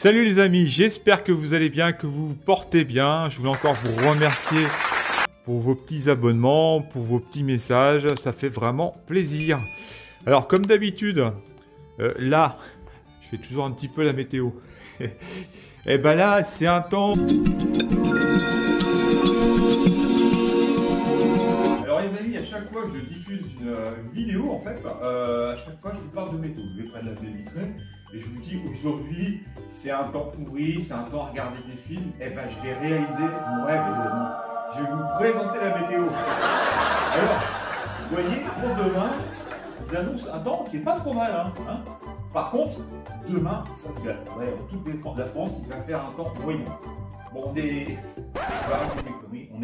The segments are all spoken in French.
Salut les amis, j'espère que vous allez bien, que vous vous portez bien. Je voulais encore vous remercier pour vos petits abonnements, pour vos petits messages. Ça fait vraiment plaisir. Alors comme d'habitude, là, je fais toujours un petit peu la météo. Et ben là, c'est un temps... Alors les amis, à chaque fois que je diffuse une vidéo, en fait, à chaque fois je vous parle de météo. Je vais prendre la baie vitrée et je vous dis aujourd'hui, c'est un temps pourri, c'est un temps à regarder des films. Et ben je vais réaliser mon rêve, les amis. Je vais vous présenter la météo. Alors, vous voyez, pour demain, ils annoncent un temps qui n'est pas trop mal. Hein. Par contre, demain, ça va dans toute la France, il va faire un temps moyen. Bon, on est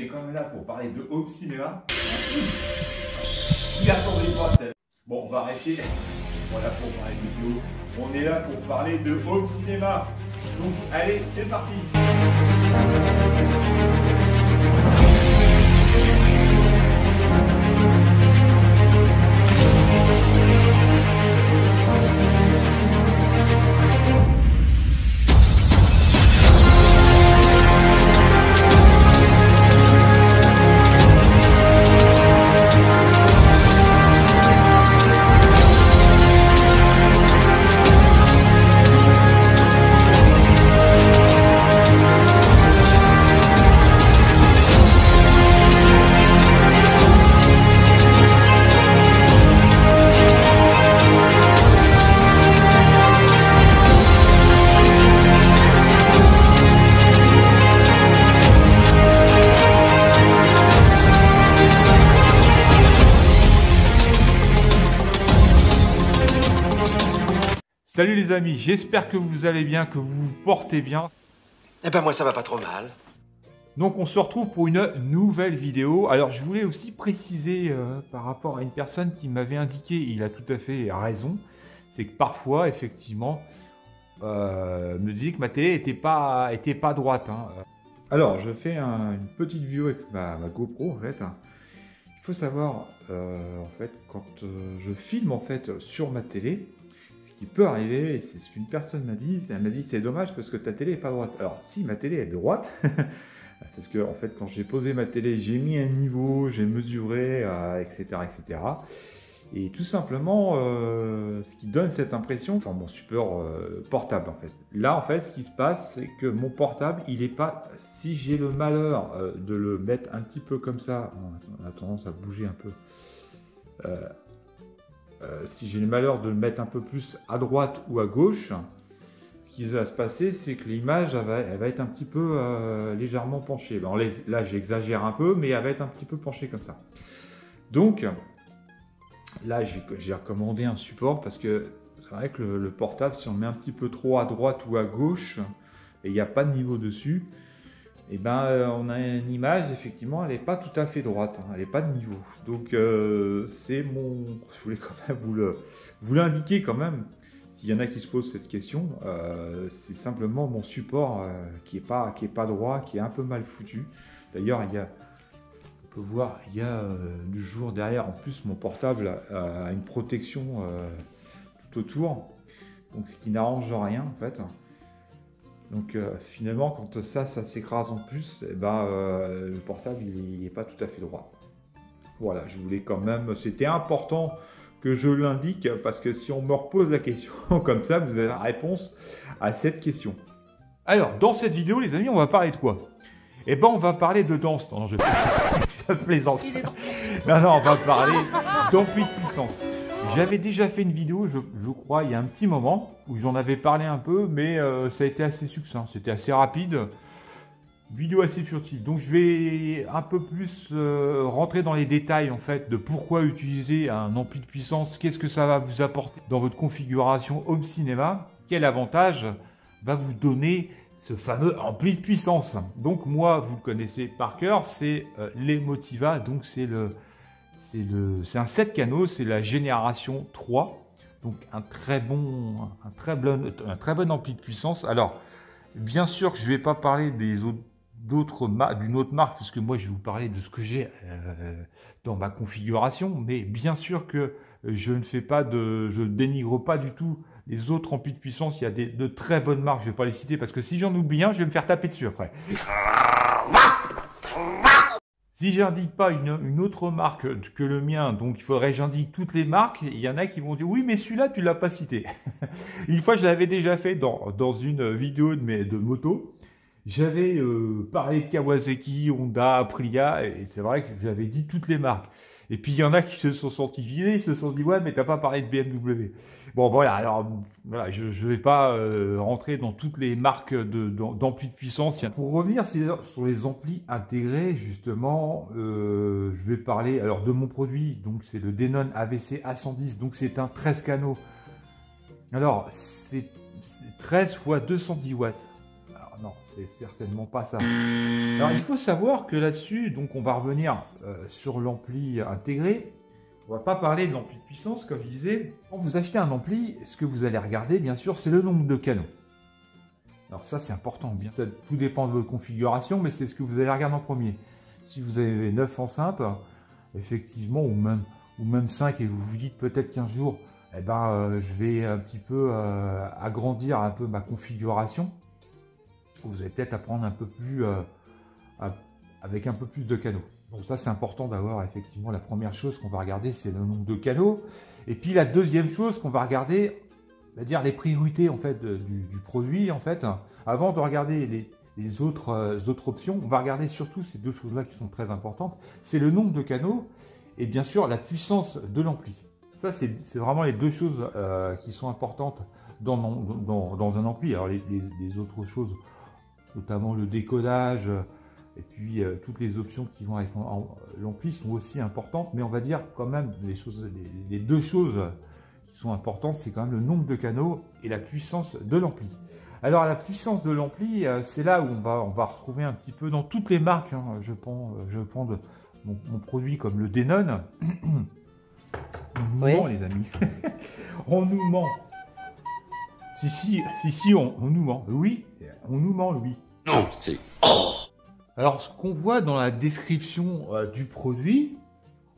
quand même là pour parler de home cinéma. Il attendait pas celle. Bon, on va arrêter. Voilà pour parler de vidéo. On est là pour parler de home cinéma. Donc, allez, c'est parti. Salut les amis, j'espère que vous allez bien, que vous vous portez bien. Eh ben moi ça va pas trop mal. Donc on se retrouve pour une nouvelle vidéo. Alors je voulais aussi préciser par rapport à une personne qui m'avait indiqué, il a tout à fait raison, c'est que parfois effectivement, me disait que ma télé était pas droite. Hein. Alors je fais une petite vidéo avec ma GoPro en fait. Il faut savoir en fait quand je filme en fait sur ma télé, qui peut arriver, et c'est ce qu'une personne m'a dit, elle m'a dit c'est dommage parce que ta télé est pas droite. Alors si ma télé est droite, parce que en fait quand j'ai posé ma télé, j'ai mis un niveau, j'ai mesuré, etc., etc. Et tout simplement, ce qui donne cette impression, enfin mon support portable en fait. Là en fait, ce qui se passe, c'est que mon portable, il est pas, si j'ai le malheur de le mettre un petit peu comme ça, on a tendance à bouger un peu. Si j'ai le malheur de le mettre un peu plus à droite ou à gauche, ce qui va se passer, c'est que l'image elle va être un petit peu légèrement penchée. Bon, là, j'exagère un peu, mais elle va être un petit peu penchée comme ça. Donc, là, j'ai recommandé un support parce que c'est vrai que le portable, si on le met un petit peu trop à droite ou à gauche, et il n'y a pas de niveau dessus, et ben on a une image, effectivement, elle n'est pas tout à fait droite, hein, elle n'est pas de niveau. Donc c'est mon... Je voulais quand même vous l'indiquer quand même, s'il y en a qui se posent cette question, c'est simplement mon support qui est pas droit, qui est un peu mal foutu. D'ailleurs, on peut voir, il y a du jour derrière, en plus mon portable a une protection tout autour, donc ce qui n'arrange rien en fait. Donc finalement, quand ça s'écrase en plus, eh ben, le portable il n'est pas tout à fait droit. Voilà, je voulais quand même, c'était important que je l'indique parce que si on me repose la question comme ça, vous avez la réponse à cette question. Alors, dans cette vidéo, les amis, on va parler de quoi? Eh ben, on va parler de danse. Non, je plaisante. Non, on va parler d'ampli de puissance. J'avais déjà fait une vidéo, je crois, il y a un petit moment, où j'en avais parlé un peu, mais ça a été assez succinct, c'était assez rapide. Vidéo assez furtive. Donc je vais un peu plus rentrer dans les détails en fait de pourquoi utiliser un ampli de puissance, qu'est-ce que ça va vous apporter dans votre configuration home cinéma, quel avantage va vous donner ce fameux ampli de puissance. Donc moi, vous le connaissez par cœur, c'est l'Emotiva, donc c'est un 7 canaux, c'est la génération 3, donc un très bon ampli de puissance. Alors, bien sûr que je ne vais pas parler d'une autre marque, parce que moi je vais vous parler de ce que j'ai dans ma configuration, mais bien sûr que je ne dénigre pas du tout Les autres amplis de puissance, il y a de très bonnes marques, je ne vais pas les citer parce que si j'en oublie un, je vais me faire taper dessus après. Si j'indique pas une autre marque que le mien, donc il faudrait que j'indique toutes les marques, il y en a qui vont dire oui mais celui-là tu l'as pas cité. Une fois je l'avais déjà fait dans une vidéo de moto, j'avais parlé de Kawasaki, Honda, Aprilia, et c'est vrai que j'avais dit toutes les marques. Et puis il y en a qui se sont sentis visés, ils se sont dit ouais mais t'as pas parlé de BMW. Bon voilà, alors voilà, je vais pas rentrer dans toutes les marques d'amplis de puissance. Pour revenir sur les amplis intégrés, justement, je vais parler alors de mon produit, donc c'est le Denon AVC A110, donc c'est un 13 canaux. Alors c'est 13 x 210 watts. Alors non, c'est certainement pas ça. Alors il faut savoir que là-dessus, donc on va revenir sur l'ampli intégré. On va pas parler de l'ampli de puissance, comme je disais. Quand vous achetez un ampli, ce que vous allez regarder, bien sûr, c'est le nombre de canaux. Alors ça, c'est important. Bien, ça, tout dépend de votre configuration, mais c'est ce que vous allez regarder en premier. Si vous avez 9 enceintes, effectivement, ou même 5, et vous vous dites peut-être qu'un jour, eh ben, je vais un petit peu agrandir un peu ma configuration. Vous allez peut-être apprendre un peu plus avec un peu plus de canaux. Donc ça c'est important d'avoir effectivement la première chose qu'on va regarder, c'est le nombre de canaux. Et puis la deuxième chose qu'on va regarder, c'est-à-dire les priorités en fait du produit en fait. Avant de regarder les autres options, on va regarder surtout ces deux choses-là qui sont très importantes. C'est le nombre de canaux et bien sûr la puissance de l'ampli. Ça c'est vraiment les deux choses qui sont importantes dans un ampli. Alors les autres choses, notamment le décodage, et puis toutes les options qui vont avec l'ampli sont aussi importantes, mais on va dire quand même les deux choses qui sont importantes, c'est quand même le nombre de canaux et la puissance de l'ampli. Alors la puissance de l'ampli, c'est là où on va retrouver un petit peu dans toutes les marques, hein, je prends mon produit comme le Denon. On nous ment les amis, on nous ment. Si, on nous ment. Oui, on nous ment, oui. Non, c'est... Alors, ce qu'on voit dans la description du produit,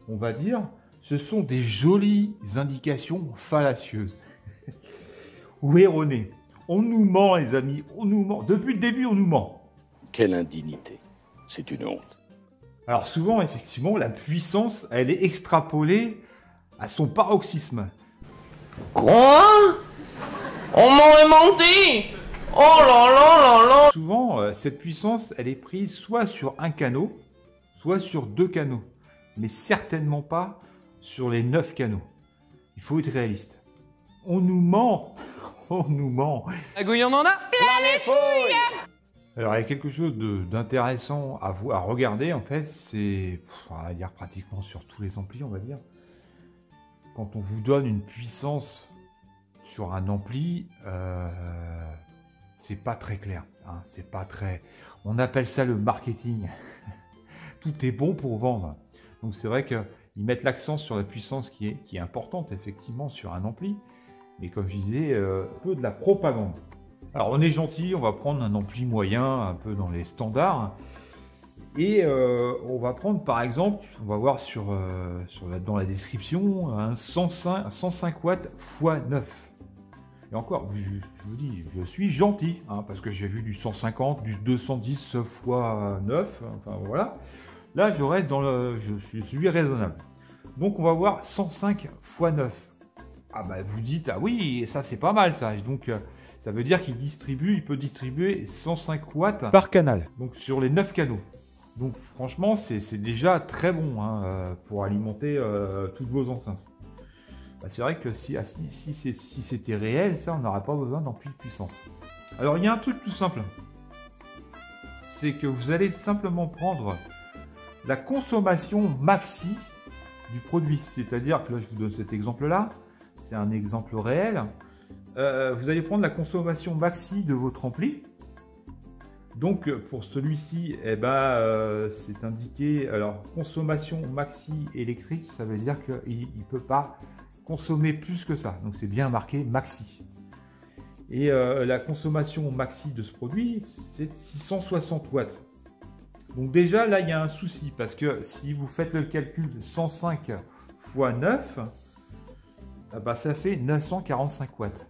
on va dire, ce sont des jolies indications fallacieuses. Ou erronées. On nous ment, les amis, on nous ment. Depuis le début, on nous ment. Quelle indignité. C'est une honte. Alors, souvent, effectivement, la puissance, elle est extrapolée à son paroxysme. Quoi? On m'aurait menti! Oh là là là là! Souvent, cette puissance, elle est prise soit sur un canot, soit sur 2 canaux. Mais certainement pas sur les 9 canaux. Il faut être réaliste. On nous ment! On nous ment! La gouille, on en a plein les fouilles. Alors, il y a quelque chose d'intéressant à regarder, en fait, c'est, on va dire pratiquement sur tous les amplis, on va dire. Quand on vous donne une puissance sur un ampli, c'est pas très clair, hein, c'est pas très... On appelle ça le marketing. Tout est bon pour vendre. Donc c'est vrai qu'ils mettent l'accent sur la puissance qui est importante, effectivement, sur un ampli. Mais comme je disais, un peu de la propagande. Alors on est gentil, on va prendre un ampli moyen, un peu dans les standards. Et on va prendre par exemple, on va voir dans la description, un 105 watts x 9. Et encore, je vous dis, je suis gentil, hein, parce que j'ai vu du 150, du 210 x 9, enfin voilà. Là, je reste je suis raisonnable. Donc, on va voir 105 x 9. Ah bah, vous dites, ah oui, ça c'est pas mal ça. Et donc, ça veut dire qu'il peut distribuer 105 watts par canal, donc sur les 9 canaux. Donc, franchement, c'est déjà très bon hein, pour alimenter toutes vos enceintes. Bah, c'est vrai que si c'était réel, ça, on n'aurait pas besoin d'ampli de puissance. Alors, il y a un truc tout simple. C'est que vous allez simplement prendre la consommation maxi du produit. C'est-à-dire que là, je vous donne cet exemple-là. C'est un exemple réel. Vous allez prendre la consommation maxi de votre ampli. Donc, pour celui-ci, eh ben, c'est indiqué, alors, consommation maxi électrique, ça veut dire qu'il ne peut pas consommer plus que ça. Donc, c'est bien marqué maxi. Et la consommation maxi de ce produit, c'est 660 watts. Donc, déjà, là, il y a un souci, parce que si vous faites le calcul de 105 x 9, eh ben, ça fait 945 watts.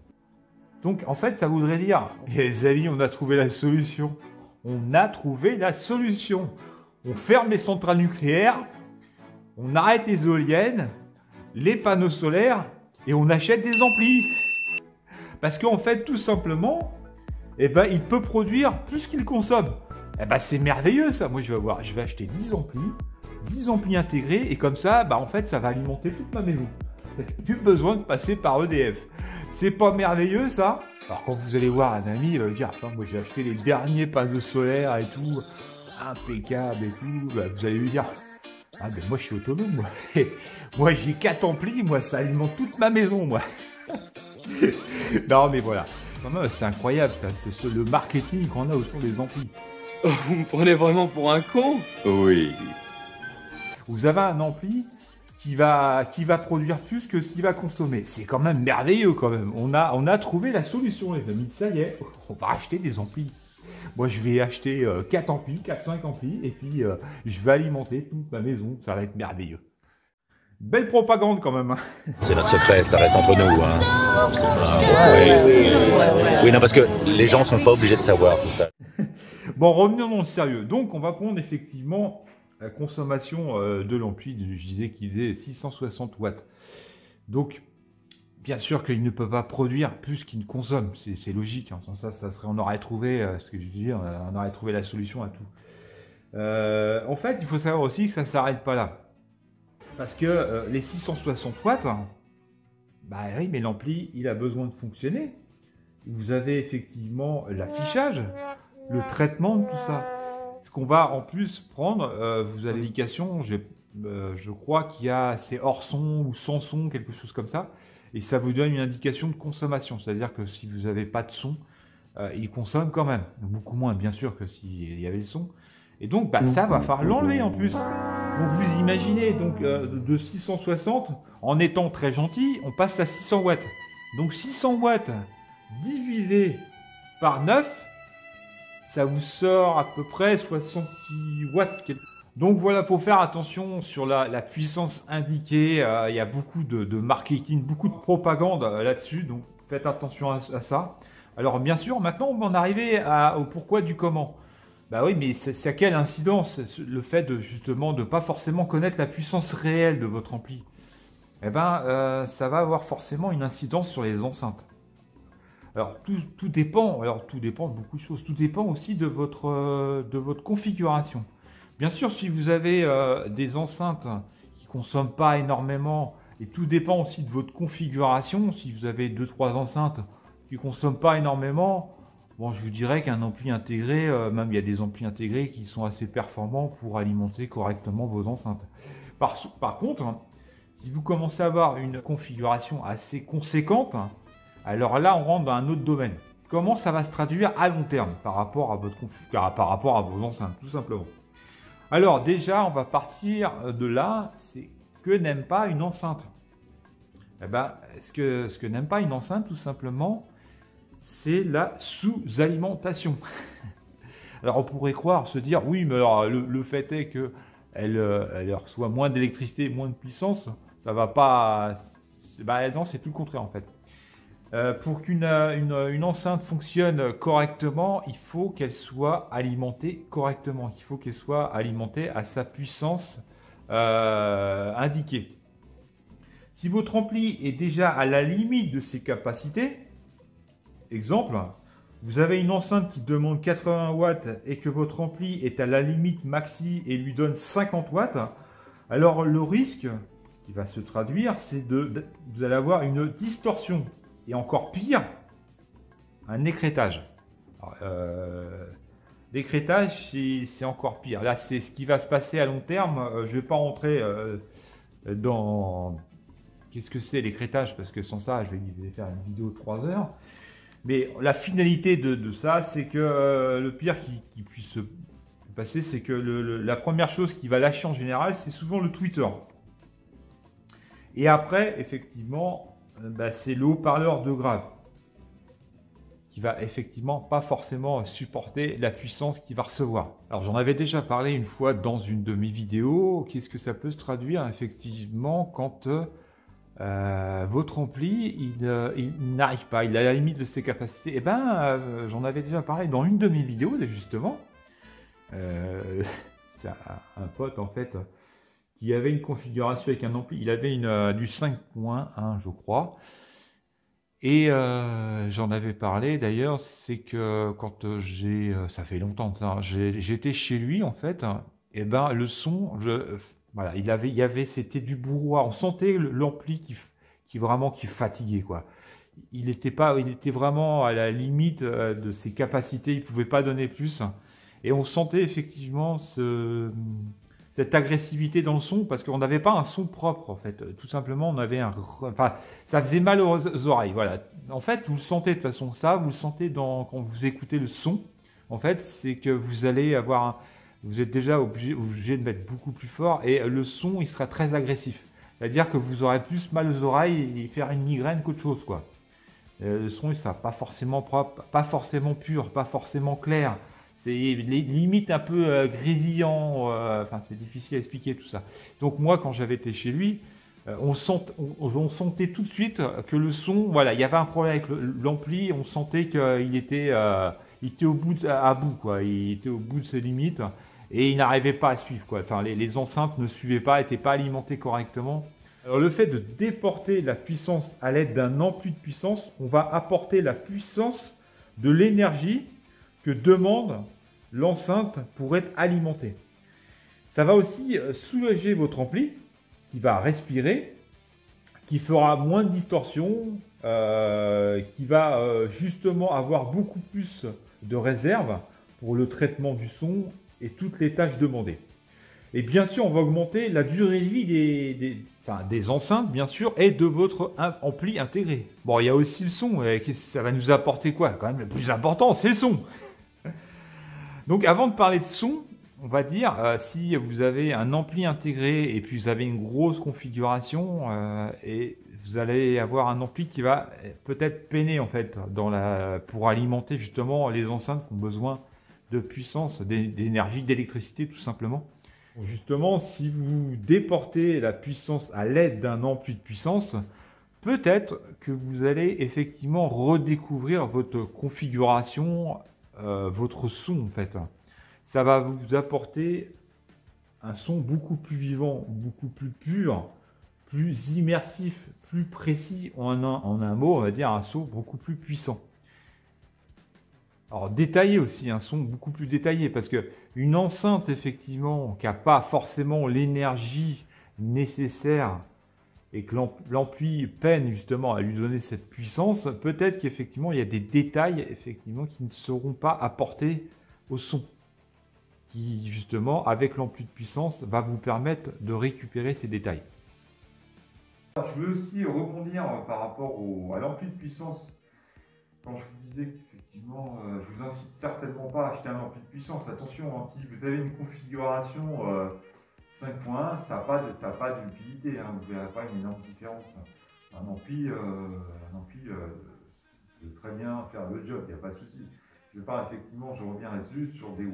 Donc en fait, ça voudrait dire, les amis, on a trouvé la solution. On a trouvé la solution. On ferme les centrales nucléaires, on arrête les éoliennes, les panneaux solaires et on achète des amplis. Parce qu'en fait, tout simplement, eh ben, il peut produire plus qu'il consomme. Eh ben, c'est merveilleux ça. Moi, je vais acheter 10 amplis intégrés et comme ça, bah, en fait, ça va alimenter toute ma maison. Plus besoin de passer par EDF. C'est pas merveilleux ça? Alors quand vous allez voir un ami, il va dire, attends, moi j'ai acheté les derniers panneaux solaires et tout, impeccable et tout, bah, vous allez lui dire, ah ben moi je suis autonome, moi. Moi j'ai 4 amplis, moi ça alimente toute ma maison, moi. Non mais voilà, c'est incroyable ça, c'est le marketing qu'on a autour des amplis. Oh, vous me prenez vraiment pour un con? Oui. Vous avez un ampli qui va produire plus que ce qu'il va consommer. C'est quand même merveilleux quand même. On a trouvé la solution les amis. Ça y est, on va acheter des amplis. Moi je vais acheter 4 amplis, 4-5 amplis et puis je vais alimenter toute ma maison. Ça va être merveilleux. Belle propagande quand même. Hein. C'est notre secret, ça reste entre nous. Hein. Oui, non, parce que les gens sont pas obligés de savoir tout ça. Bon, revenons dans le sérieux. Donc on va prendre effectivement la consommation de l'ampli, je disais qu'il faisait 660 watts. Donc, bien sûr qu'il ne peut pas produire plus qu'il ne consomme. C'est logique. Hein. Sans ça, on aurait trouvé, ce que je veux dire, on aurait trouvé la solution à tout. En fait, il faut savoir aussi que ça ne s'arrête pas là. Parce que les 660 watts, bah oui, mais l'ampli, il a besoin de fonctionner. Vous avez effectivement l'affichage, le traitement de tout ça. Ce qu'on va en plus prendre, vous avez l'indication, je crois qu'il y a, c'est hors son ou sans son, quelque chose comme ça, et ça vous donne une indication de consommation, c'est-à-dire que si vous n'avez pas de son, il consomme quand même, beaucoup moins bien sûr que s'il y avait le son, et donc bah, ça va falloir l'enlever en plus. Donc vous imaginez, donc de 660, en étant très gentil, on passe à 600 watts. Donc 600 watts divisé par 9, ça vous sort à peu près 66 watts. Donc voilà, faut faire attention sur la puissance indiquée. Il y a beaucoup de marketing, beaucoup de propagande là-dessus. Donc faites attention à ça. Alors bien sûr, maintenant on va en arriver au pourquoi du comment. Bah oui, mais c'est à quelle incidence le fait de justement de pas forcément connaître la puissance réelle de votre ampli? Eh ben, ça va avoir forcément une incidence sur les enceintes. Alors tout dépend. Alors tout dépend de beaucoup de choses. Tout dépend aussi de votre configuration. Bien sûr, si vous avez des enceintes qui consomment pas énormément, et tout dépend aussi de votre configuration. Si vous avez 2-3 enceintes qui consomment pas énormément, bon, je vous dirais qu'un ampli intégré, même il y a des amplis intégrés qui sont assez performants pour alimenter correctement vos enceintes. Par contre, si vous commencez à avoir une configuration assez conséquente, alors là, on rentre dans un autre domaine. Comment ça va se traduire à long terme par rapport à vos enceintes, tout simplement. Alors déjà, on va partir de là, c'est que n'aime pas une enceinte. Eh ben, ce que n'aime pas une enceinte, tout simplement, c'est la sous-alimentation. Alors on pourrait croire, se dire, oui, mais alors le fait est qu'elle reçoit moins d'électricité, moins de puissance, ça va pas... Bah non, c'est tout le contraire en fait. Pour qu'une enceinte fonctionne correctement, il faut qu'elle soit alimentée correctement. Il faut qu'elle soit alimentée à sa puissance indiquée. Si votre ampli est déjà à la limite de ses capacités, exemple, vous avez une enceinte qui demande 80 watts et que votre ampli est à la limite maxi et lui donne 50 watts, alors le risque qui va se traduire, c'est vous allez avoir une distorsion. Et encore pire, un écrêtage. L'écrêtage, c'est encore pire. Là, c'est ce qui va se passer à long terme. Je ne vais pas rentrer dans... Qu'est-ce que c'est l'écrêtage? Parce que sans ça, je vais faire une vidéo de 3 heures. Mais la finalité de ça, c'est que le pire qui puisse se passer, c'est que la première chose qui va lâcher en général, c'est souvent le Twitter. Et après, effectivement... Bah, c'est le haut-parleur de grave qui va effectivement pas forcément supporter la puissance qu'il va recevoir. Alors j'en avais déjà parlé une fois dans une de mes vidéos. Qu'est-ce que ça peut se traduire effectivement quand votre ampli, il n'arrive pas, il est à la limite de ses capacités. Eh ben, j'en avais déjà parlé dans une de mes vidéos, justement. C'est un pote, en fait, qui avait une configuration avec un ampli. Il avait du 5.1, je crois. Et j'en avais parlé, d'ailleurs, c'est que quand ça fait longtemps que ça, j'étais chez lui, en fait, et ben, le son, voilà, c'était du brouhaha. On sentait l'ampli qui fatiguait, quoi. Il était vraiment à la limite de ses capacités. Il pouvait pas donner plus. Et on sentait effectivement cette agressivité dans le son parce qu'on n'avait pas un son propre, en fait. Tout simplement, ça faisait mal aux oreilles. Voilà. En fait, vous le sentez de toute façon. Ça, vous le sentez quand vous écoutez le son. En fait, c'est que vous êtes déjà obligé de mettre beaucoup plus fort et le son, il sera très agressif. C'est-à-dire que vous aurez plus mal aux oreilles et faire une migraine qu'autre chose, quoi. Le son, il sera pas forcément propre, pas forcément pur, pas forcément clair. C'est limite un peu grésillant. C'est difficile à expliquer tout ça. Donc moi, quand j'avais été chez lui, on sentait tout de suite que le son, voilà, il y avait un problème avec l'ampli. On sentait qu'il était au bout quoi. Il était au bout de ses limites et il n'arrivait pas à suivre, quoi. Enfin, les enceintes ne suivaient pas, n'étaient pas alimentées correctement. Alors le fait de déporter la puissance à l'aide d'un ampli de puissance, on va apporter la puissance de l'énergie que demande l'enceinte pour être alimentée. Ça va aussi soulager votre ampli qui va respirer, qui fera moins de distorsion, qui va justement avoir beaucoup plus de réserve pour le traitement du son et toutes les tâches demandées. Et bien sûr, on va augmenter la durée de vie des enceintes, bien sûr, et de votre ampli intégré. Bon, il y a aussi le son. Ça va nous apporter quoi? Quand même, le plus important, c'est le son. Donc, avant de parler de son, on va dire, si vous avez un ampli intégré et puis vous avez une grosse configuration, et vous allez avoir un ampli qui va peut-être peiner, en fait, pour alimenter justement les enceintes qui ont besoin de puissance, d'énergie, d'électricité, tout simplement. Justement, si vous déportez la puissance à l'aide d'un ampli de puissance, peut-être que vous allez effectivement redécouvrir votre configuration, votre son, en fait. Ça va vous apporter un son beaucoup plus vivant, beaucoup plus pur, plus immersif, plus précis. En un mot, on va dire un son beaucoup plus puissant. Alors détaillé aussi, un son beaucoup plus détaillé, parce que une enceinte effectivement qui n'a pas forcément l'énergie nécessaire et que l'ampli peine justement à lui donner cette puissance, peut-être qu'effectivement il y a des détails effectivement qui ne seront pas apportés au son, qui justement avec l'ampli de puissance va vous permettre de récupérer ces détails. Alors, je veux aussi rebondir par rapport à l'ampli de puissance. Quand je vous disais qu'effectivement, je vous incite certainement pas à acheter un ampli de puissance. Attention, hein, si vous avez une configuration 5.1, ça n'a pas d'utilité. Hein, vous ne verrez pas une énorme différence. Un ampli peut très bien faire le job, il n'y a pas de souci. Je reviens là-dessus sur des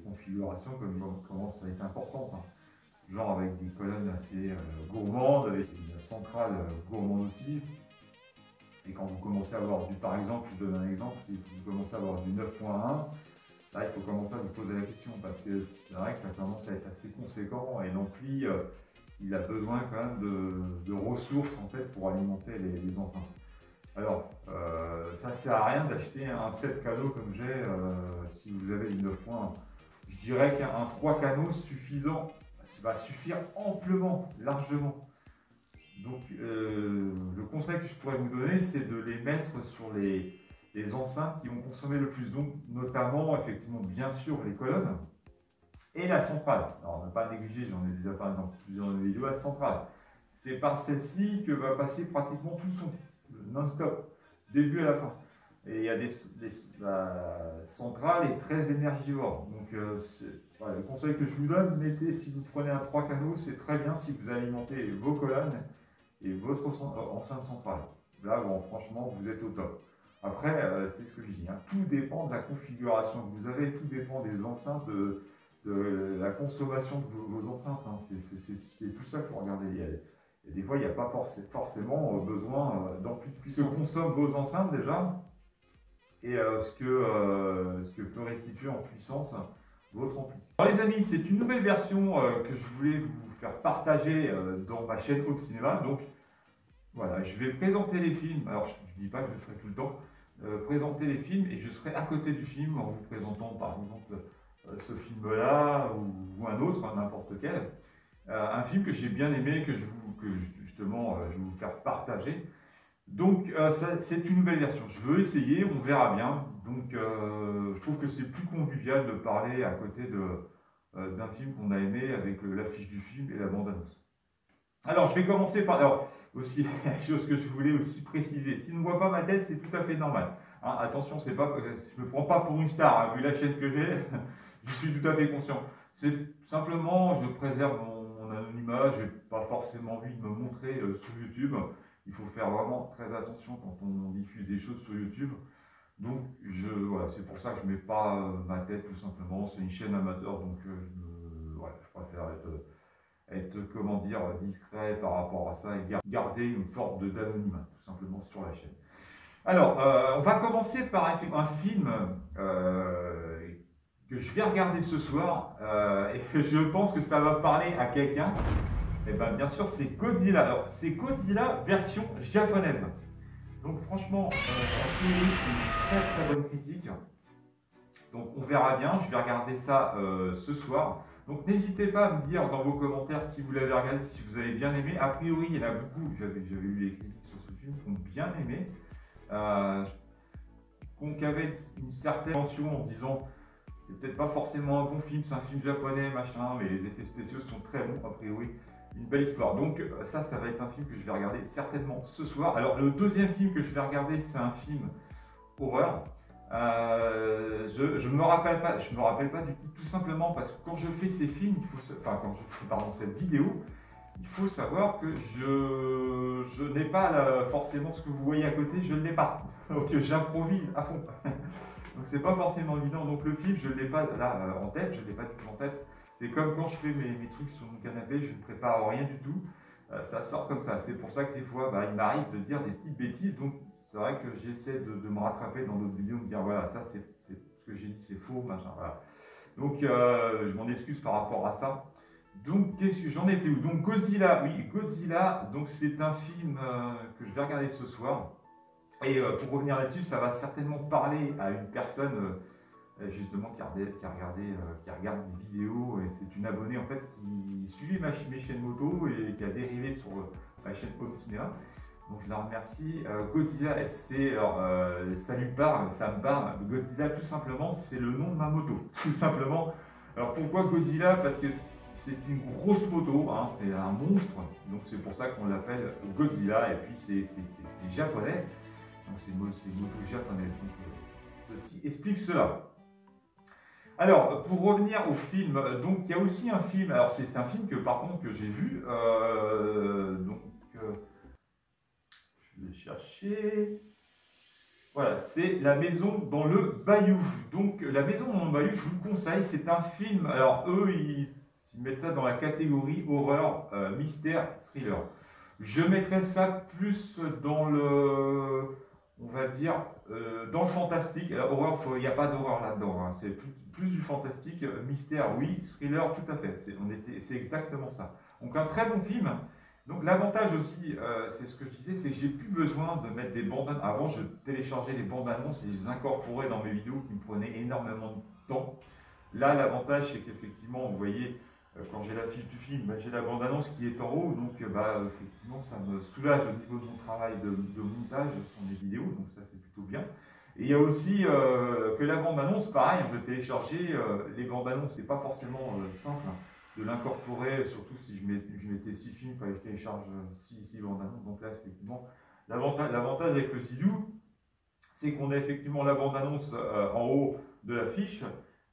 configurations comme commencent à être importantes. Hein. Genre avec des colonnes assez gourmandes, avec une centrale gourmande aussi. Et quand vous commencez à avoir par exemple, je vous donne un exemple, si vous commencez à avoir du 9.1, là il faut commencer à vous poser la question parce que c'est vrai que ça commence à être assez conséquent et l'ampli, il a besoin quand même de ressources en fait pour alimenter les enceintes. Alors, ça ne sert à rien d'acheter un 7 canaux comme j'ai si vous avez du 9.1. Je dirais qu'un 3 canaux suffisant va suffire amplement, largement. Donc, le conseil que je pourrais vous donner, c'est de les mettre sur les enceintes qui vont consommer le plus. Donc, notamment, effectivement, bien sûr, les colonnes et la centrale. Alors, ne pas négliger, j'en ai déjà parlé dans plusieurs vidéos, la centrale. C'est par celle-ci que va passer pratiquement tout le son, non-stop, début à la fin. Et il y a la centrale est très énergivore. Donc, voilà, le conseil que je vous donne, si vous prenez un 3 canaux, c'est très bien si vous alimentez vos colonnes et votre enceinte centrale. Là, bon, franchement, vous êtes au top. Après, c'est ce que je dis, hein, tout dépend de la configuration que vous avez, tout dépend des enceintes, de la consommation de vos enceintes. Hein. C'est tout ça qu'il faut regarder. Il Et des fois, il n'y a pas forcément besoin d'en plus de puissance. Ce que consomment vos enceintes déjà, et ce que peut restituer en puissance votre ampli. Alors les amis, c'est une nouvelle version que je voulais vous faire partager dans ma chaîne Home Cinéma. Donc voilà, je vais présenter les films. Alors je ne dis pas que je le ferai tout le temps. Présenter les films et je serai à côté du film en vous présentant par exemple ce film-là ou un autre, n'importe quel. Un film que j'ai bien aimé, justement je vais vous faire partager. Donc c'est une nouvelle version, je veux essayer, on verra bien. Donc je trouve que c'est plus convivial de parler à côté d'un film qu'on a aimé avec l'affiche du film et la bande-annonce. Alors je vais commencer par... Alors aussi, la chose que je voulais aussi préciser, si on ne voit pas ma tête, c'est tout à fait normal. Hein, attention, c'est pas, je ne me prends pas pour une star, hein, vu la chaîne que j'ai, je suis tout à fait conscient. C'est simplement, je préserve mon anonymat, je n'ai pas forcément envie de me montrer sur YouTube. Il faut faire vraiment très attention quand on diffuse des choses sur YouTube. Donc, voilà, c'est pour ça que je ne mets pas ma tête, tout simplement. C'est une chaîne amateur, donc voilà, je préfère être, comment dire, discret par rapport à ça et garder une forme d'anonymat, tout simplement, sur la chaîne. Alors, on va commencer par un film que je vais regarder ce soir et que je pense que ça va parler à quelqu'un. Et bien, bien sûr, c'est Godzilla. Alors, c'est Godzilla version japonaise. Donc, franchement, c'est une très très bonne critique. Donc, on verra bien. Je vais regarder ça ce soir. Donc, n'hésitez pas à me dire dans vos commentaires si vous l'avez regardé, si vous avez bien aimé. A priori, il y en a beaucoup. J'avais eu des critiques sur ce film qui ont bien aimé. Qui avaient une certaine tension en disant c'est peut-être pas forcément un bon film, c'est un film japonais, machin, mais les effets spéciaux sont très bons. A priori, une belle histoire. Donc ça va être un film que je vais regarder certainement ce soir. Alors le deuxième film que je vais regarder, c'est un film horreur. Je me rappelle pas du titre, tout simplement parce que quand je fais ces films, quand je fais cette vidéo, il faut savoir que je n'ai pas forcément ce que vous voyez à côté, je ne l'ai pas. Donc j'improvise à fond. Donc c'est pas forcément évident. Donc le film, je ne l'ai pas là en tête, je ne l'ai pas du tout en tête. C'est comme quand je fais mes trucs sur mon canapé, je ne prépare rien du tout. Ça sort comme ça. C'est pour ça que des fois, il m'arrive de dire des petites bêtises. Donc c'est vrai que j'essaie de me rattraper dans d'autres vidéos, de dire voilà, ça c'est ce que j'ai dit, c'est faux, machin. Voilà. Donc je m'en excuse par rapport à ça. Donc qu'est-ce que j'en étais où? Donc Godzilla, oui, Godzilla. Donc c'est un film que je vais regarder ce soir. Et pour revenir là-dessus, ça va certainement parler à une personne justement qui regarde mes vidéos, et c'est une abonnée en fait qui suivait mes chaînes moto et qui a dérivé sur ma chaîne Home Cinéma. Donc je la remercie. Godzilla, ça me parle. Godzilla, tout simplement, c'est le nom de ma moto, tout simplement. Alors pourquoi Godzilla? Parce que c'est une grosse moto, hein, c'est un monstre, donc c'est pour ça qu'on l'appelle Godzilla, et puis c'est japonais, donc c'est une moto japonaise. Donc, ceci explique cela. Alors, pour revenir au film, donc il y a aussi un film, alors c'est un film que par contre que j'ai vu, je vais chercher, voilà, c'est La Maison dans le Bayou. Donc La Maison dans le Bayou, je vous le conseille, c'est un film, alors eux ils mettent ça dans la catégorie horreur, mystère, thriller. Je mettrais ça plus dans le... on va dire, dans le fantastique. Alors, horreur, il n'y a pas d'horreur là-dedans, hein. C'est plus du fantastique, mystère, oui, thriller, tout à fait. C'est exactement ça. Donc, un très bon film. Donc, l'avantage aussi, c'est ce que je disais, c'est que j'ai plus besoin de mettre des bandes annonces. Avant, je téléchargeais les bandes annonces et je les incorporais dans mes vidéos qui me prenaient énormément de temps. Là, l'avantage, c'est qu'effectivement, vous voyez, quand j'ai la fiche du film, j'ai la bande-annonce qui est en haut, donc effectivement ça me soulage au niveau de mon travail de montage sur mes vidéos, donc ça c'est plutôt bien. Et il y a aussi que la bande-annonce, pareil, je téléchargeais les bandes-annonces, c'est pas forcément simple de l'incorporer, surtout si je mettais 6 films, il fallait que je télécharge 6 bandes-annonces, donc là effectivement, l'avantage avec le Sidou, c'est qu'on a effectivement la bande-annonce en haut de la fiche.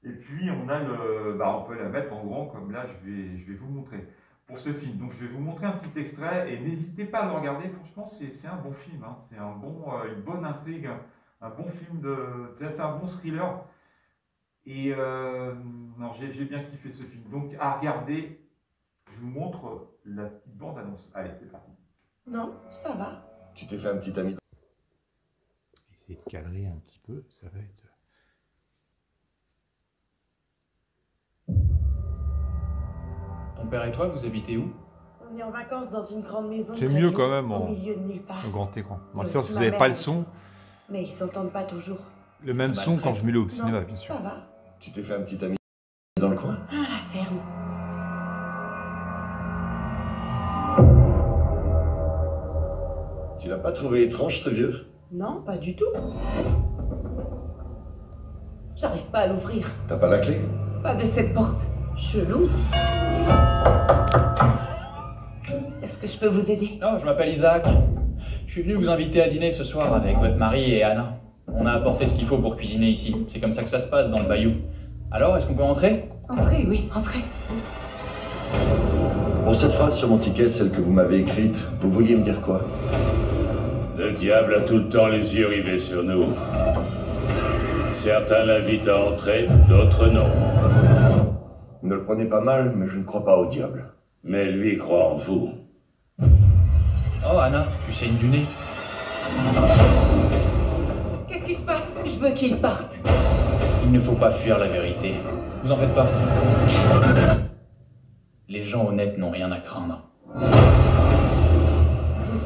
Et puis on a on peut la mettre en grand comme là je vais vous montrer pour ce film. Donc je vais vous montrer un petit extrait et n'hésitez pas à le regarder. Franchement c'est un bon film, hein. C'est une bonne intrigue, un bon film c'est un bon thriller. Et non, j'ai bien kiffé ce film. Donc à regarder, je vous montre la petite bande-annonce. Allez, c'est parti. Non, ça va. Tu t'es fait un petit ami. Essayez de cadrer un petit peu, ça va être... Ton père et toi, vous habitez où? On est en vacances dans une grande maison. C'est très mieux jolie, quand même au milieu de nulle part. au grand écran. Moi, Et sûr, aussi si vous ma n'avez pas mère. le son, Mais ils s'entendent pas toujours. le même Bah, son après, quand je mets le au Non, cinéma, bien sûr. ça va. Tu t'es fait un petit ami dans le coin. Ah, la ferme. Tu l'as pas trouvé étrange, ce vieux? Non, pas du tout. J'arrive pas à l'ouvrir. T'as pas la clé? Pas de cette porte. Chelou. Est-ce que je peux vous aider? Non, je m'appelle Isaac. Je suis venu vous inviter à dîner ce soir avec votre mari et Anna. On a apporté ce qu'il faut pour cuisiner ici. C'est comme ça que ça se passe dans le bayou. Alors, est-ce qu'on peut entrer? Entrez, oui, entrez. Bon, cette phrase sur mon ticket, celle que vous m'avez écrite, vous vouliez me dire quoi? Le diable a tout le temps les yeux rivés sur nous. Certains l'invitent à entrer, d'autres non. Ne le prenez pas mal, mais je ne crois pas au diable. Mais lui croit en vous. Oh, Anna, tu saignes du nez. Qu'est-ce qui se passe? Je veux qu'il parte. Il ne faut pas fuir la vérité. Vous en faites pas. Les gens honnêtes n'ont rien à craindre. Vous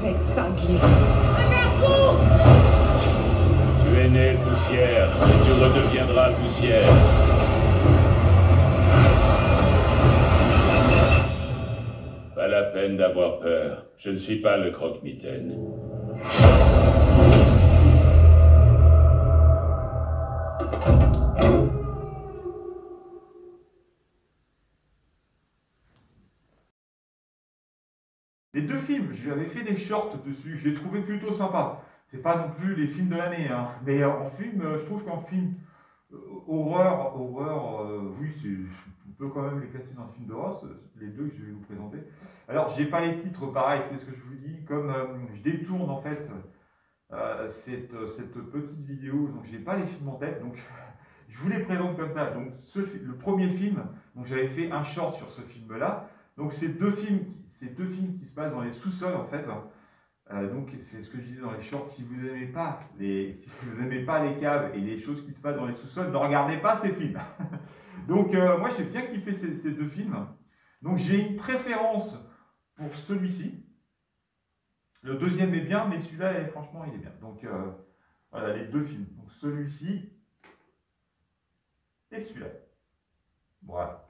êtes cinglé. Tu es né poussière, et tu redeviendras poussière. Pas la peine d'avoir peur. Je ne suis pas le croque-mitaine. Les deux films, je lui avais fait des shorts dessus, je les trouvais plutôt sympas. C'est pas non plus les films de l'année, hein. Mais en film, je trouve qu'en film horreur, oui, on peut quand même les classer dans le film d'horreur, les deux que je vais vous présenter. Alors, j'ai pas les titres, pareil, c'est ce que je vous dis, comme je détourne en fait cette petite vidéo, donc j'ai pas les films en tête, donc je vous les présente comme ça. Donc, le premier film, donc j'avais fait un short sur ce film-là, donc c'est deux films qui se passent dans les sous-sols en fait. Donc c'est ce que je disais dans les shorts, si vous n'aimez pas les caves et les choses qui se passent dans les sous-sols, ne regardez pas ces films. Donc moi j'ai bien kiffé ces deux films. Donc j'ai une préférence pour celui-ci. Le deuxième est bien, mais celui-là franchement il est bien. Donc voilà les deux films. Donc celui-ci et celui-là. Voilà.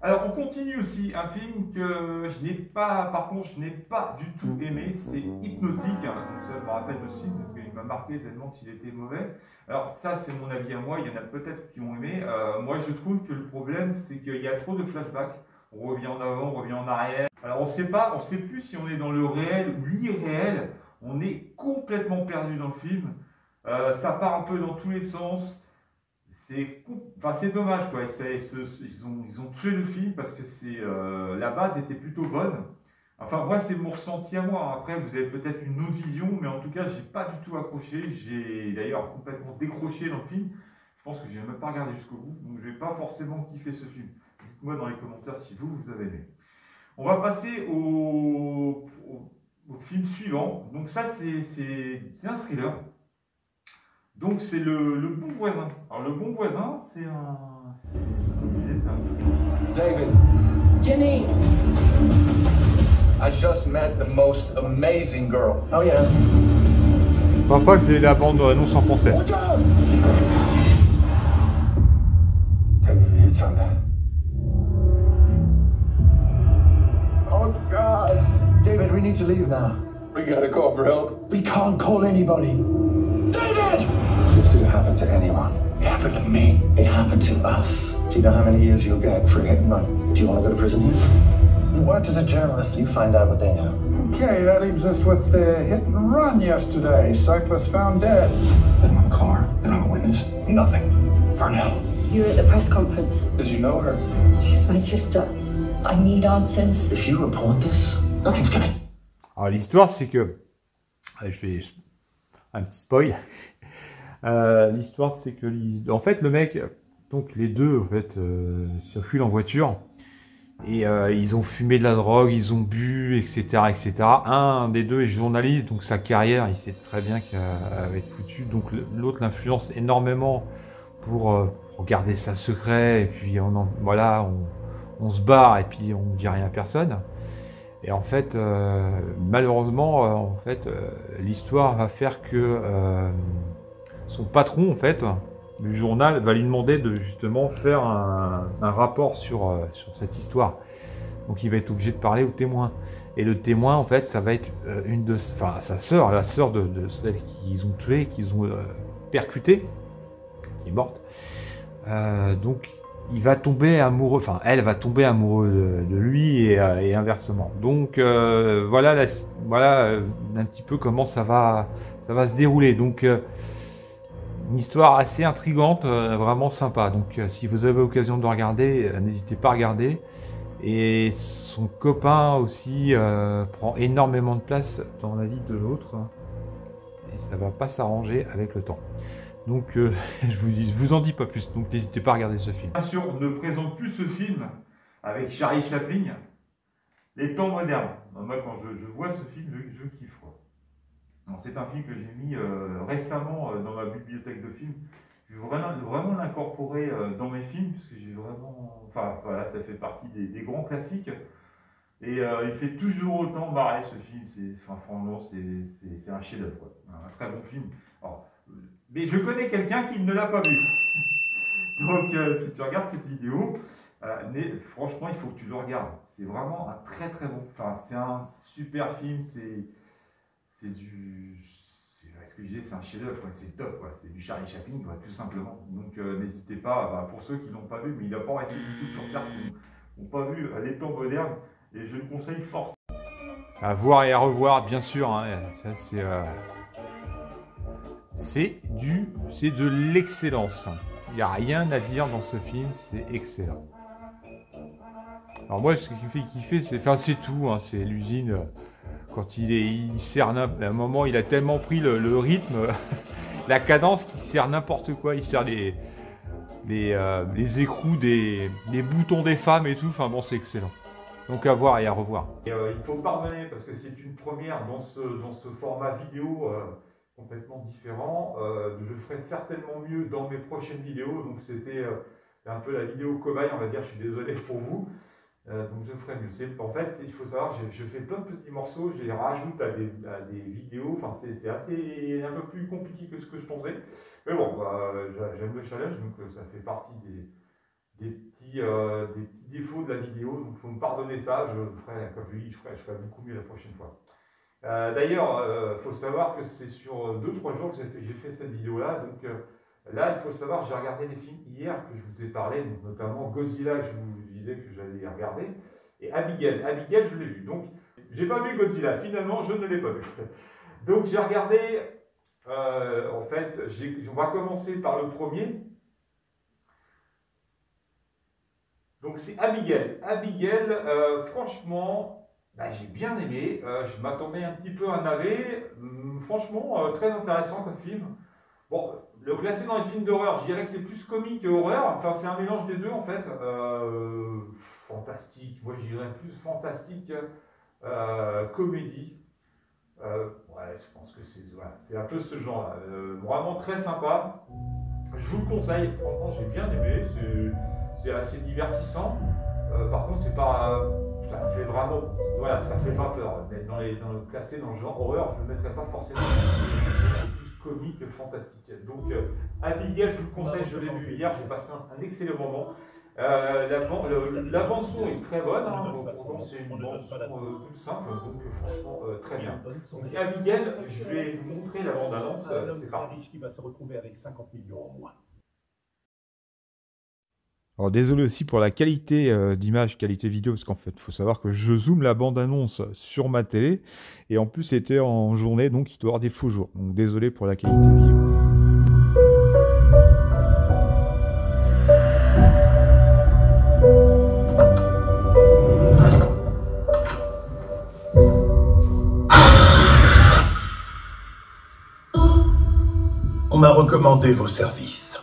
Alors, on continue aussi un film que je n'ai pas, par contre, je n'ai pas du tout aimé, c'est Hypnotique. Donc ça me rappelle aussi, parce qu'il m'a marqué tellement qu'il était mauvais. Alors ça, c'est mon avis à moi, il y en a peut-être qui ont aimé. Moi, je trouve que le problème, c'est qu'il y a trop de flashbacks. On revient en avant, on revient en arrière. Alors, on sait plus si on est dans le réel ou l'irréel. On est complètement perdu dans le film. Ça part un peu dans tous les sens. C'est dommage quoi. Ils ont tué le film parce que la base était plutôt bonne. Enfin moi c'est mon ressenti à moi. Après vous avez peut-être une autre vision, mais en tout cas j'ai pas du tout accroché. J'ai d'ailleurs complètement décroché dans le film. Je pense que j'ai même pas regardé jusqu'au bout, donc je vais pas forcément kiffer ce film. Dites-moi dans les commentaires si vous avez aimé. On va passer au film suivant. Donc ça c'est un thriller. Donc c'est le Bon Voisin. Alors le Bon Voisin, c'est un David, Jenny, I just met the most amazing girl. Oh yeah. Parfois je la bande annonce en français. David, we hit something. Oh God. David, we need to leave now. We gotta call for help. We can't call anybody. David! This could happen to anyone. It happened to me. It happened to us. Do you know how many years you'll get for a hit and run? Do you want to go to prison here? You worked as a journalist. You find out what they know. Okay, that leaves us with the hit and run yesterday. Cyclist found dead. Been in the car. Been on a witness. Nothing. For now. You were at the press conference. Did you know her? She's my sister. I need answers. If you report this, nothing's gonna... Alors l'histoire c'est que, je fais un petit spoil. L'histoire c'est que, en fait le mec, donc les deux en fait circulent en voiture Et ils ont fumé de la drogue, ils ont bu, etc., etc. Un des deux est journaliste, donc sa carrière, il sait très bien qu'elle va être foutue. Donc l'autre l'influence énormément pour garder ça secret. Et puis on se barre et puis on ne dit rien à personne. Et en fait, malheureusement, l'histoire va faire que son patron, en fait, du journal, va lui demander de justement faire un rapport sur cette histoire. Donc il va être obligé de parler au témoin. Et le témoin, en fait, ça va être sa sœur, la sœur de celle qu'ils ont tuée, qu'ils ont percutée, qui est morte. Donc il va tomber amoureux, elle va tomber amoureuse de lui et inversement. Donc voilà un petit peu comment ça va se dérouler. Donc une histoire assez intrigante, vraiment sympa. Donc si vous avez l'occasion de regarder, n'hésitez pas à regarder. Et son copain aussi prend énormément de place dans la vie de l'autre. Et ça va pas s'arranger avec le temps. Donc je vous en dis pas plus. Donc n'hésitez pas à regarder ce film. Bien sûr, on ne présente plus ce film avec Charlie Chaplin, Les temps modernes. Moi quand je vois ce film, je kiffe. C'est un film que j'ai mis récemment dans ma bibliothèque de films. Je veux vraiment l'incorporer dans mes films, parce que j'ai vraiment... ça fait partie des grands classiques. Et il fait toujours autant marrer ce film. Franchement, c'est un chef-d'œuvre, quoi. Un très bon film. Alors, mais je connais quelqu'un qui ne l'a pas vu. Donc, si tu regardes cette vidéo, franchement, il faut que tu le regardes. C'est vraiment un très très bon... c'est un super film, c'est ce que je disais, c'est un chef-d'œuvre, c'est top, c'est du Charlie Chaplin, tout simplement. Donc n'hésitez pas, pour ceux qui n'ont pas vu, mais il n'a pas resté du tout sur Terre, qui n'ont pas vu Les temps modernes, et je le conseille fort. À voir et à revoir, bien sûr, hein, ça c'est de l'excellence. Il n'y a rien à dire dans ce film, c'est excellent. Alors moi, ce qui me fait kiffer, c'est tout, hein, c'est l'usine. Quand il sert à un moment, il a tellement pris le rythme, la cadence, qu'il sert n'importe quoi. Il sert les écrous des boutons des femmes et tout. C'est excellent. Donc à voir et à revoir. Et, il faut pardonner parce que c'est une première dans ce format vidéo complètement différent. Je ferai certainement mieux dans mes prochaines vidéos. Donc c'était un peu la vidéo cobaye, on va dire. Je suis désolé pour vous. Donc je ferai mieux. En fait, il faut savoir, je fais plein de petits morceaux, je les rajoute à des vidéos. C'est assez un peu plus compliqué que ce que je pensais. Mais bon, j'aime le challenge, donc ça fait partie des petits défauts de la vidéo. Donc il faut me pardonner ça. Je ferai, comme je dis, je ferai beaucoup mieux la prochaine fois. D'ailleurs, il faut savoir que c'est sur 2-3 jours que j'ai fait cette vidéo-là. Donc là, il faut savoir, j'ai regardé les films hier que je vous ai parlé, donc notamment Godzilla, que je vous disais que j'allais regarder, et Abigail. Abigail, je l'ai vu. Donc, j'ai pas vu Godzilla. Finalement, je ne l'ai pas vu. Donc, j'ai regardé. En fait, on va commencer par le premier. Donc, c'est Abigail. Abigail, franchement, j'ai bien aimé. Je m'attendais un petit peu à un navet. Franchement, très intéressant comme film. Bon, le classer dans les films d'horreur, je dirais que c'est plus comique que horreur. C'est un mélange des deux en fait. Fantastique, moi je dirais plus fantastique, comédie. Je pense que c'est un peu ce genre-là. Vraiment très sympa. Je vous le conseille, franchement j'ai bien aimé. C'est assez divertissant. Par contre, c'est pas. Ça fait vraiment. Ça fait pas peur. Mais dans le classé dans le genre horreur, je ne le mettrais pas forcément. Comique, fantastique. Donc, Abigail, je vous le conseille, je l'ai vu hier, j'ai passé un excellent moment. La bande-son est très bonne, c'est une bande-son toute simple, donc franchement très bien. Donc, Abigail, je vais vous montrer la bande-annonce, c'est parti. Qui va se retrouver avec 50 millions en moins. Alors désolé aussi pour la qualité d'image, qualité vidéo, parce qu'en fait, il faut savoir que je zoome la bande-annonce sur ma télé, et en plus c'était en journée, donc il doit y avoir des faux jours. Donc désolé pour la qualité vidéo. On m'a recommandé vos services.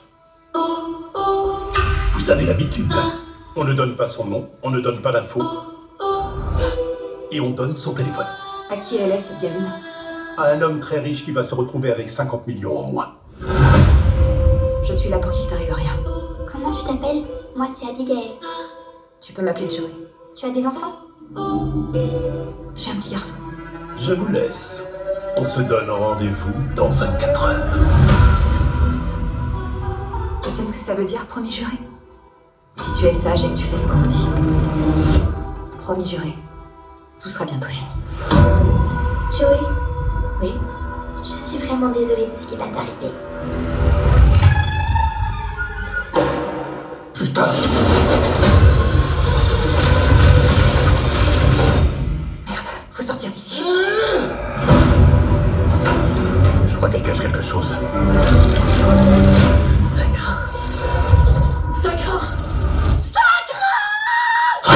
Vous avez l'habitude. On ne donne pas son nom, on ne donne pas d'infos. Et on donne son téléphone. À qui elle est, cette gamine? À un homme très riche qui va se retrouver avec 50 millions en moins. Je suis là pour qu'il t'arrive rien. Comment tu t'appelles? Moi, c'est Abigail. Tu peux m'appeler Joey. Tu as des enfants? J'ai un petit garçon. Je vous laisse. On se donne rendez-vous dans 24 heures. Tu sais ce que ça veut dire, promis juré? Si tu es sage et que tu fais ce qu'on dit. Promis juré. Tout sera bientôt fini. Joey, Oui? je suis vraiment désolée de ce qui va t'arriver. Putain! Merde, faut sortir d'ici. Je crois qu'elle cache quelque chose. Ça craint. Ça craint. Ça craint.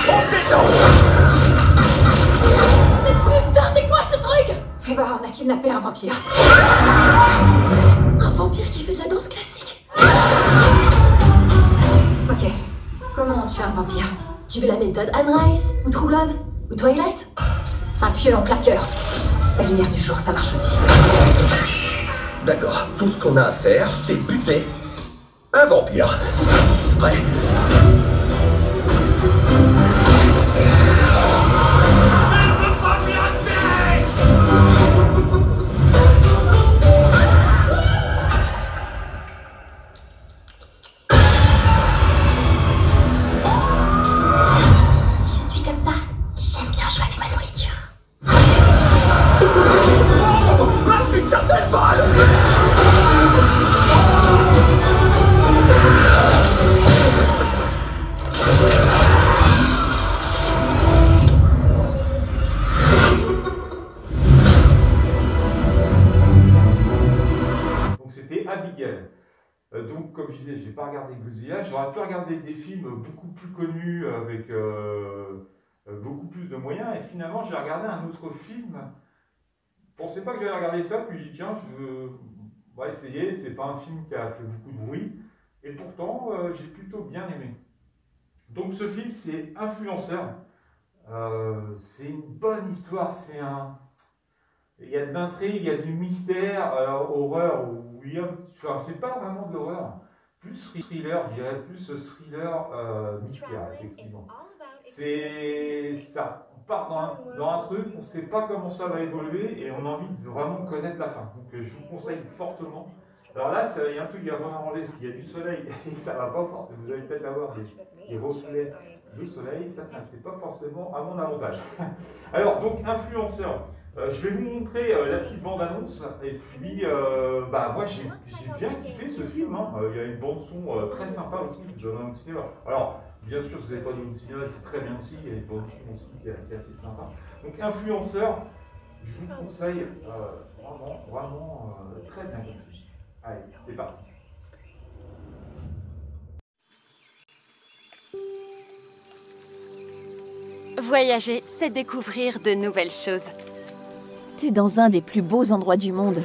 On s'étend! Mais putain, c'est quoi ce truc? Eh ben, on a kidnappé un vampire. Un vampire qui fait de la danse classique. Ok. Comment on tue un vampire? Tu veux la méthode Anne Rice? Ou True Blood? Ou Twilight? Un pieu en plaqueur. La lumière du jour, ça marche aussi. D'accord, tout ce qu'on a à faire, c'est buter un vampire. Prêt? Je suis comme ça. J'aime bien jouer avec ma nourriture. Ah putain, quelle balle! Donc c'était Abigail. Donc comme je disais, j'ai pas regardé Godzilla, j'aurais pu regarder des films beaucoup plus connus avec beaucoup plus de moyens, et finalement j'ai regardé un autre film. Je pensais pas que j'allais regarder ça, puis j'ai dit tiens, je vais essayer, c'est pas un film qui a fait beaucoup de bruit, et pourtant j'ai plutôt bien aimé. Donc ce film c'est Influenceur, c'est une bonne histoire, il y a de l'intrigue, il y a du mystère, horreur, enfin, c'est pas vraiment de l'horreur, plus thriller, je dirais plus thriller mystère, effectivement. On part dans un truc, on ne sait pas comment ça va évoluer et on a envie de vraiment connaître la fin. Donc je vous conseille fortement. Alors là, il y a un truc qui va vraiment enlever, il y a du soleil et ça va pas forcément. Vous allez peut-être avoir des reflets de soleil, ça c'est pas forcément à mon avantage. Alors donc Influenceur. Je vais vous montrer la petite bande-annonce, et puis moi j'ai bien kiffé ce film, hein. Il y a une bande-son très sympa aussi, de Home Cinéma. Alors, bien sûr, si vous n'avez pas de Home Cinéma, c'est très bien aussi, il y a une bande-son aussi qui est assez sympa. Donc, Influenceur, je vous conseille vraiment très bien. Allez, c'est parti. Voyager, c'est découvrir de nouvelles choses. T'es dans un des plus beaux endroits du monde.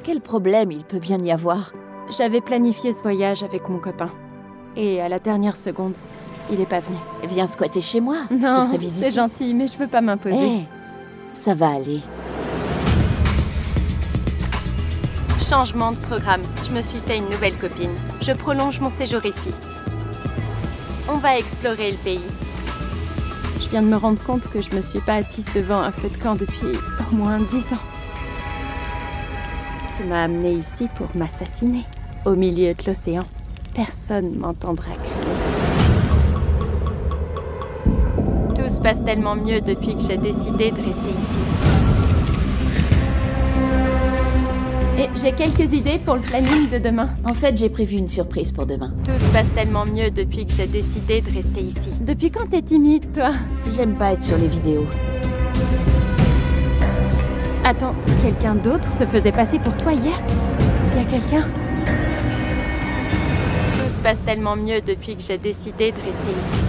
Quel problème il peut bien y avoir? J'avais planifié ce voyage avec mon copain. Et à la dernière seconde, il est pas venu. Viens squatter chez moi. Non, c'est gentil, mais je veux pas m'imposer. Hey, ça va aller. Changement de programme. Je me suis fait une nouvelle copine. Je prolonge mon séjour ici. On va explorer le pays. Je viens de me rendre compte que je me suis pas assise devant un feu de camp depuis au moins 10 ans. Tu m'as amenée ici pour m'assassiner. Au milieu de l'océan, personne m'entendra crier. Tout se passe tellement mieux depuis que j'ai décidé de rester ici. Et j'ai quelques idées pour le planning de demain. En fait, j'ai prévu une surprise pour demain. Tout se passe tellement mieux depuis que j'ai décidé de rester ici. Depuis quand t'es timide, toi? J'aime pas être sur les vidéos. Attends, quelqu'un d'autre se faisait passer pour toi hier? Y a quelqu'un? Tout se passe tellement mieux depuis que j'ai décidé de rester ici.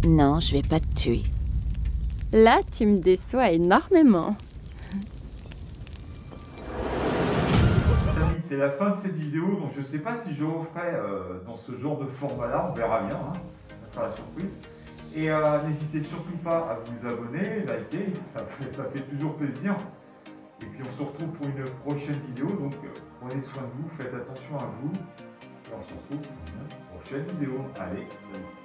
Non, je vais pas te tuer. Là, tu me déçois énormément. C'est la fin de cette vidéo, donc je sais pas si je referai dans ce genre de format-là, on verra bien, hein. Ça sera la surprise. Et n'hésitez surtout pas à vous abonner, liker, ça fait toujours plaisir. Et puis on se retrouve pour une prochaine vidéo, donc prenez soin de vous, faites attention à vous. Et on se retrouve pour une prochaine vidéo. Allez, salut.